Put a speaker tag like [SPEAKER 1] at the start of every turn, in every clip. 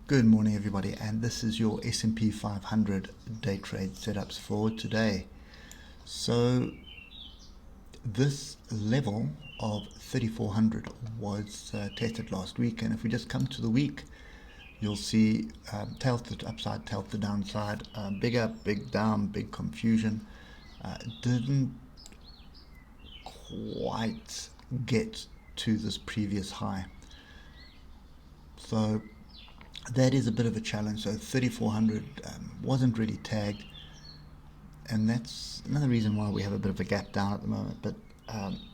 [SPEAKER 1] Good morning everybody, and this is your S&P 500 day trade setups for today. So this level of 3400 was tested last week, and if we just come to the week, you'll see tail to the upside, tail to the downside, big up, big down, big confusion. Didn't quite get to this previous high. So that is a bit of a challenge. So 3400 wasn't really tagged, and that's another reason why we have a bit of a gap down at the moment. But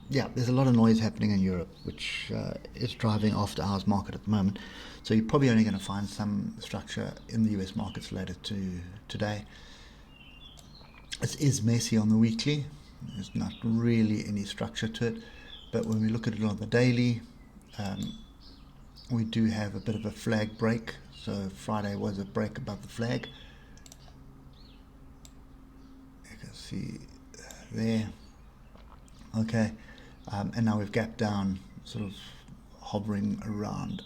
[SPEAKER 1] yeah, there's a lot of noise happening in Europe, which is driving after hours market at the moment. So you're probably only going to find some structure in the US markets later to today. It is messy on the weekly. There's not really any structure to it, but when we look at it on the daily, we do have a bit of a flag break. So Friday was a break above the flag. You can see there. Okay, and now we've gapped down, sort of hovering around,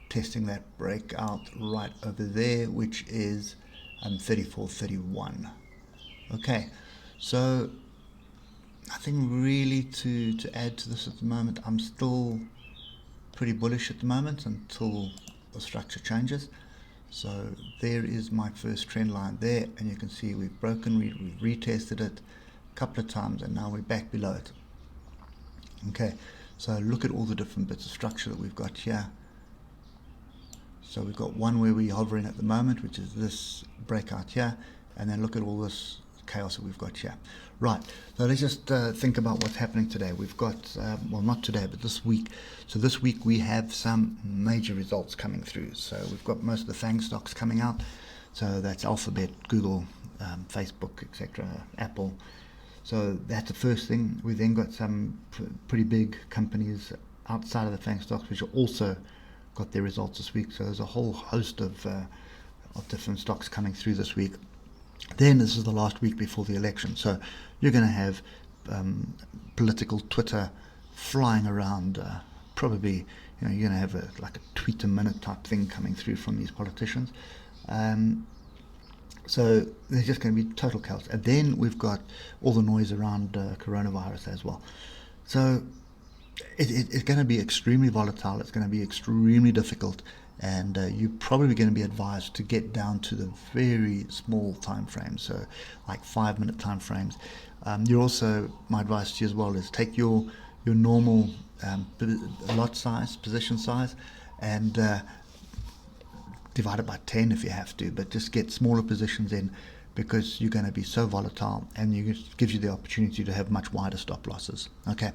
[SPEAKER 1] testing that breakout right over there, which is 34.31. Okay, so nothing really to add to this at the moment. I'm still pretty bullish at the moment until the structure changes. So there is my first trend line there, and you can see we've broken, we've retested it a couple of times, and now we're back below it. Okay, so look at all the different bits of structure that we've got here. So we've got one where we're hovering at the moment, which is this breakout here, and then look at all this chaos that we've got here. Right, so let's just think about what's happening today. We've got, well, not today, but this week. So this week we have some major results coming through. So we've got most of the FANG stocks coming out. So that's Alphabet, Google, Facebook, etc., Apple. So that's the first thing. We then got some pretty big companies outside of the FANG stocks, which are also got their results this week. So there's a whole host of different stocks coming through this week. Then this is the last week before the election, so you're going to have political Twitter flying around. Probably, you're going to have like a tweet a minute type thing coming through from these politicians. So there's just going to be total chaos. And then we've got all the noise around coronavirus as well. So it's going to be extremely volatile. It's going to be extremely difficult. And you're probably going to be advised to get down to the very small time frames, so like 5-minute time frames. You're also, my advice to you as well is take your normal lot size, position size, and divide it by 10 if you have to, but just get smaller positions in, because you're going to be so volatile, and it gives you the opportunity to have much wider stop losses. Okay,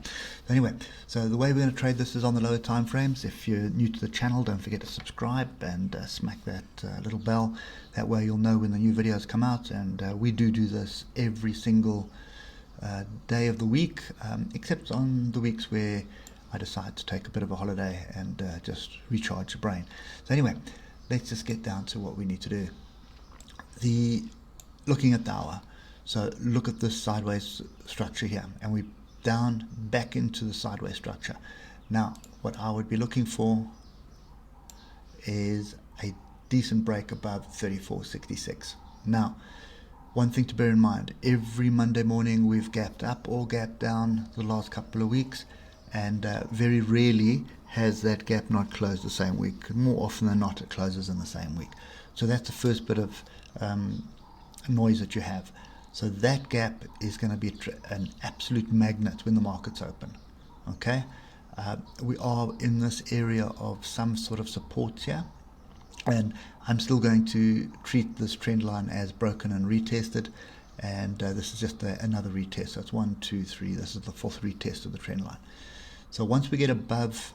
[SPEAKER 1] anyway, so the way we're going to trade this is on the lower time frames. If you're new to the channel, don't forget to subscribe and smack that little bell. That way you'll know when the new videos come out, and we do this every single day of the week, except on the weeks where I decide to take a bit of a holiday and just recharge the brain. So anyway, let's just get down to what we need to do. Looking at the hour, so look at this sideways structure here, and we're down back into the sideways structure. Now, what I would be looking for is a decent break above 34.66. Now, one thing to bear in mind, every Monday morning we've gapped up or gapped down the last couple of weeks, and very rarely has that gap not closed the same week. More often than not, it closes in the same week. So that's the first bit of noise that you have. So that gap is going to be an absolute magnet when the market's open. Okay, we are in this area of some sort of support here, and I'm still going to treat this trend line as broken and retested, and this is just another retest. So it's 1, 2, 3. This is the fourth retest of the trend line. So once we get above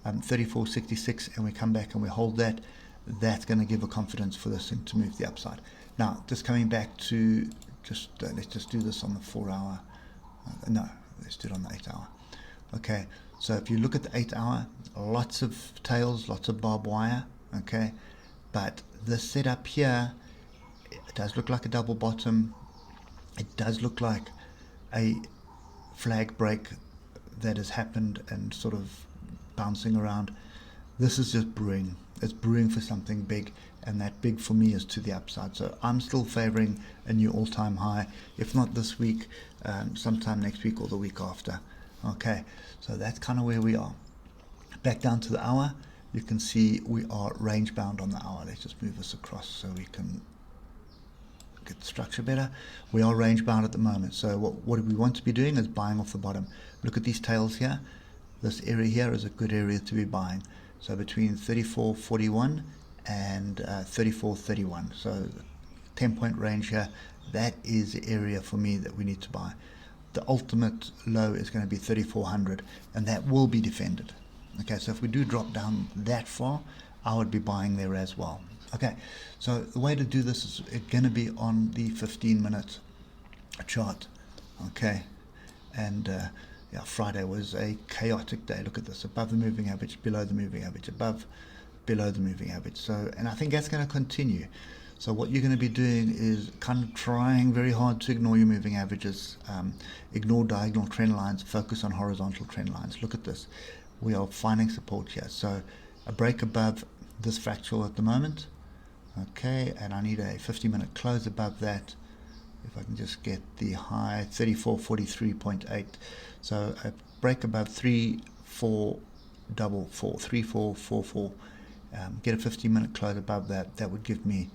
[SPEAKER 1] 34.66 and we come back and we hold that, that's going to give a confidence for this thing to move the upside. Now, just coming back to let's just do this on the 4-hour. No, let's do it on the 8-hour. Okay, so if you look at the 8-hour, lots of tails, lots of barbed wire. Okay, but the setup here, it does look like a double bottom. It does look like a flag break that has happened and sort of bouncing around. this is just brewing. It's brewing for something big, and that big for me is to the upside. So I'm still favoring a new all-time high, if not this week, sometime next week or the week after. Okay, so that's kind of where we are. Back down to the hour, you can see we are range bound on the hour. Let's just move this across so we can get the structure better. We are range bound at the moment, so what we want to be doing is buying off the bottom. Look at these tails here. This area here is a good area to be buying. So between 34.41 and 34.31, so 10-point range here, that is the area for me that we need to buy. The ultimate low is going to be 3400, and that will be defended. Okay, so if we do drop down that far, I would be buying there as well. Okay, so the way to do this is going to be on the 15-minute chart. Okay, and yeah, Friday was a chaotic day. Look at this, above the moving average, below the moving average, above, below the moving average. So, and I think that's going to continue. So what you're going to be doing is kind of trying very hard to ignore your moving averages, ignore diagonal trend lines, focus on horizontal trend lines. Look at this. We are finding support here. So a break above this fractal at the moment. Okay, and I need a 50-minute close above that. If I can just get the high, 34.43.8. So a break above 3444, get a 50-minute close above that. That would give me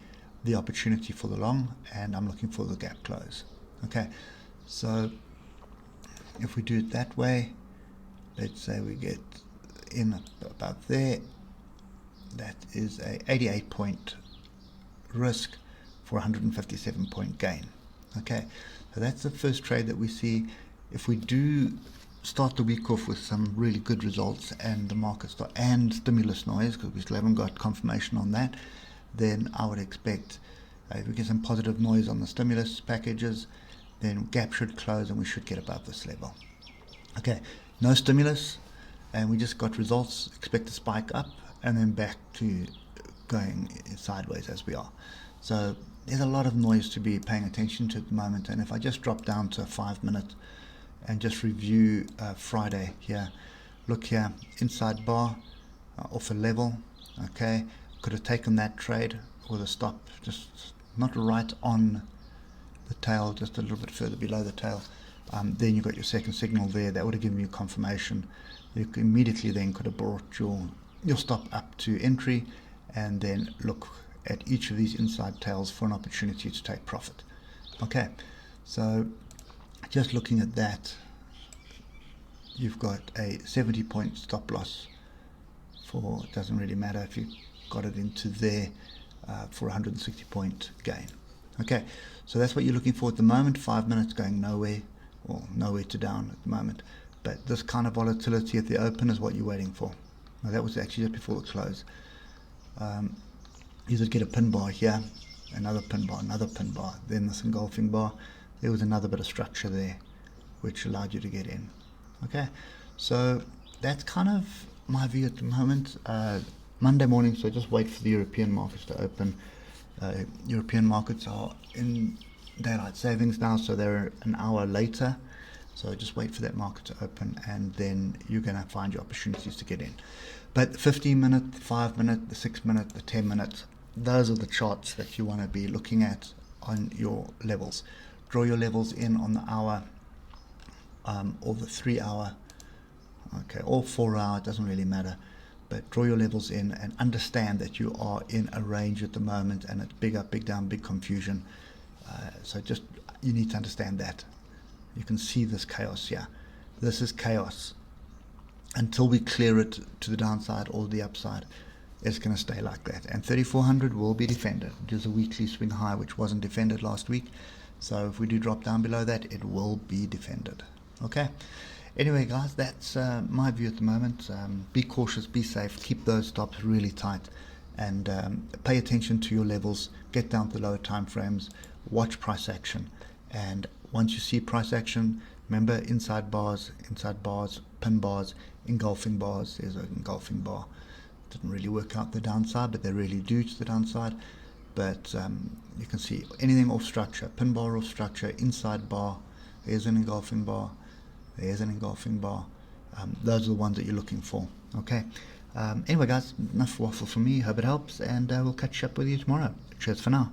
[SPEAKER 1] the opportunity for the long, and I'm looking for the gap close. Okay, so if we do it that way, let's say we get in above there, that is a 88-point risk for 157-point gain. Okay, so that's the first trade that we see. If we do start the week off with some really good results and the market start, and stimulus noise, because we still haven't got confirmation on that, then I would expect if we get some positive noise on the stimulus packages, then gap should close and we should get above this level. Okay, no stimulus, and we just got results, expect a spike up and then back to going sideways as we are. So there's a lot of noise to be paying attention to at the moment. And if I just drop down to a 5-minute and just review Friday here, look here, inside bar off a level. Okay, could have taken that trade with a stop just not right on the tail, just a little bit further below the tail. Then you got your second signal there. That would have given you confirmation. You immediately then could have brought your stop up to entry, and then look at each of these inside tails for an opportunity to take profit. Okay, so just looking at that, you've got a 70-point stop loss for, it doesn't really matter if you got it into there, for 160-point gain. Okay, so that's what you're looking for at the moment. 5 minutes going nowhere, or nowhere to down at the moment, but this kind of volatility at the open is what you're waiting for. Now that was actually just before the close. You did get a pin bar here, another pin bar, then this engulfing bar. There was another bit of structure there which allowed you to get in. Okay, so that's kind of my view at the moment. Monday morning, so just wait for the European markets to open. European markets are in daylight savings now, so they're an hour later. So just wait for that market to open, and then you're going to find your opportunities to get in. But 15-minute, 5-minute, the 6-minute, the 10-minute, those are the charts that you want to be looking at on your levels. Draw your levels in on the hour, or the 3-hour, okay, or 4-hour, it doesn't really matter. But draw your levels in and understand that you are in a range at the moment, and it's big up, big down, big confusion. So just, you need to understand that. You can see this chaos here. This is chaos. Until we clear it to the downside or the upside, it's going to stay like that. And 3400 will be defended. It is a weekly swing high which wasn't defended last week. So if we do drop down below that, it will be defended. Okay. Anyway, guys, that's my view at the moment. Be cautious, be safe, keep those stops really tight, and pay attention to your levels. Get down to the lower time frames, watch price action, and once you see price action, remember inside bars, pin bars, engulfing bars. There's an engulfing bar. Didn't really work out the downside, but they really do to the downside. But you can see anything off structure, pin bar off structure, inside bar, there's an engulfing bar, there's an engulfing bar. Those are the ones that you're looking for. Okay, Anyway, guys, enough waffle from me. Hope it helps, and we'll catch up with you tomorrow. Cheers for now.